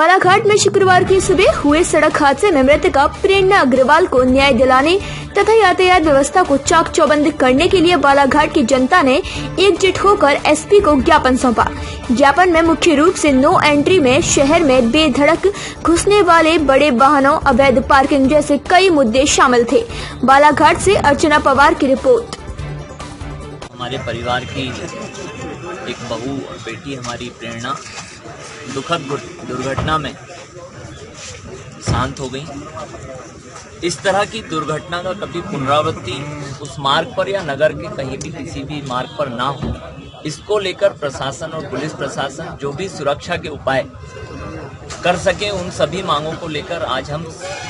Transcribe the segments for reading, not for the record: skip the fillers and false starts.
बालाघाट में शुक्रवार की सुबह हुए सड़क हादसे में मृतका प्रेरणा अग्रवाल को न्याय दिलाने तथा यातायात व्यवस्था को चाक चौबंद करने के लिए बालाघाट की जनता ने एकजुट होकर एसपी को ज्ञापन सौंपा। ज्ञापन में मुख्य रूप से नो एंट्री में शहर में बेधड़क घुसने वाले बड़े वाहनों, अवैध पार्किंग जैसे कई मुद्दे शामिल थे। बालाघाट से अर्चना पवार की रिपोर्ट। हमारे परिवार की एक बहू और बेटी हमारी प्रेरणा दुखद दुर्घटना में शांत हो गई। इस तरह की दुर्घटना का कभी पुनरावृत्ति उस मार्ग पर या नगर के कहीं भी किसी भी मार्ग पर ना हो, इसको लेकर प्रशासन और पुलिस प्रशासन जो भी सुरक्षा के उपाय कर सके उन सभी मांगों को लेकर आज हम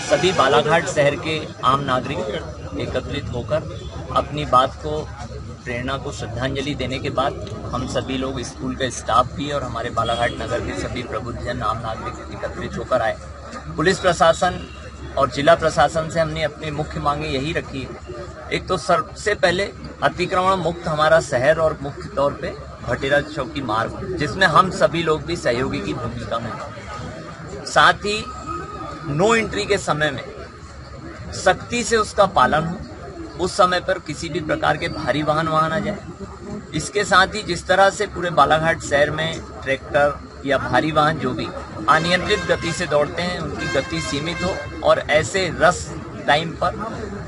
सभी बालाघाट शहर के आम नागरिक एकत्रित होकर अपनी बात को, प्रेरणा को श्रद्धांजलि देने के बाद हम सभी लोग, स्कूल का स्टाफ भी और हमारे बालाघाट नगर के सभी प्रबुद्धजन आम नागरिक एकत्रित होकर आए। पुलिस प्रशासन और जिला प्रशासन से हमने अपनी मुख्य मांगे यही रखी है। एक तो सबसे पहले अतिक्रमण मुक्त हमारा शहर और मुख्य तौर पे भटेरा चौकी मार्ग, जिसमें हम सभी लोग भी सहयोगी की भूमिका में, साथ ही नो एंट्री के समय में सख्ती से उसका पालन हो, उस समय पर किसी भी प्रकार के भारी वाहन वहां न जाए। इसके साथ ही जिस तरह से पूरे बालाघाट शहर में ट्रैक्टर या भारी वाहन जो भी अनियंत्रित गति से दौड़ते हैं, उनकी गति सीमित हो और ऐसे रश टाइम पर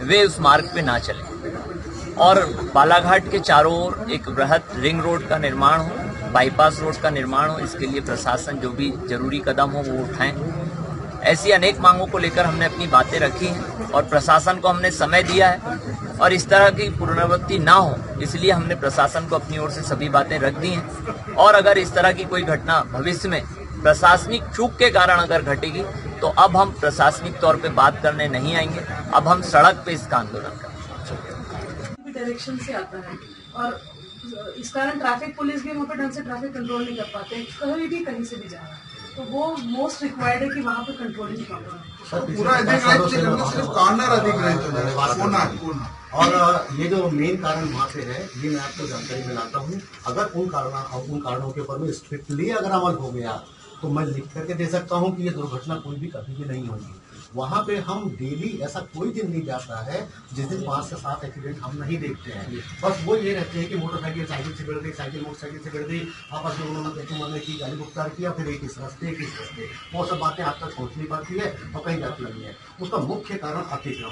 वे उस मार्ग पे ना चलें। और बालाघाट के चारों ओर एक बृहद रिंग रोड का निर्माण हो, बाईपास रोड का निर्माण हो, इसके लिए प्रशासन जो भी जरूरी कदम हो वो उठाएं। ऐसी अनेक मांगों को लेकर हमने अपनी बातें रखी हैं और प्रशासन को हमने समय दिया है और इस तरह की पुनरावृत्ति ना हो, इसलिए हमने प्रशासन को अपनी ओर से सभी बातें रख दी हैं। और अगर इस तरह की कोई घटना भविष्य में प्रशासनिक चूक के कारण अगर घटेगी तो अब हम प्रशासनिक तौर पे बात करने नहीं आएंगे, अब हम सड़क पे इसका आंदोलन करेंगे। डायरेक्शन से आता है और इस कारण ट्रैफिक पुलिस भी वहाँ पर ढंग से ट्रैफिक कंट्रोल नहीं कर पाते, कहीं से भी जा रहा है तो वो मोस्ट रिक्वायर्ड है कि वहाँ पे कंट्रोलिंग प्रॉब्लम पूरा सिर्फ कॉर्नर अधिग्रहित और ये जो मेन कारण वहाँ पे है ये मैं आपको जानकारी दिलाता हूँ। अगर उन कारणों के ऊपर में स्ट्रिक्टली अगर अमल हो गया तो मैं लिख करके दे सकता हूँ कि ये दुर्घटना कोई भी कभी भी नहीं होगी। वहाँ पे हम डेली ऐसा कोई दिन नहीं जाता है जिस दिन 5 से 7 एक्सीडेंट हम नहीं देखते हैं। बस वो ये रहते हैं कि मोटरसाइकिल साइकिल से भिड़ गई, साइकिल मोटरसाइकिल से भिड़ गई, आपस में उन्होंने की गाड़ी गुप्तार किया, फिर एक इस रास्ते वो सब बातें आप तक पहुँच नहीं पाती है और कहीं जाती नहीं है। उसका मुख्य कारण अतिक्रमण।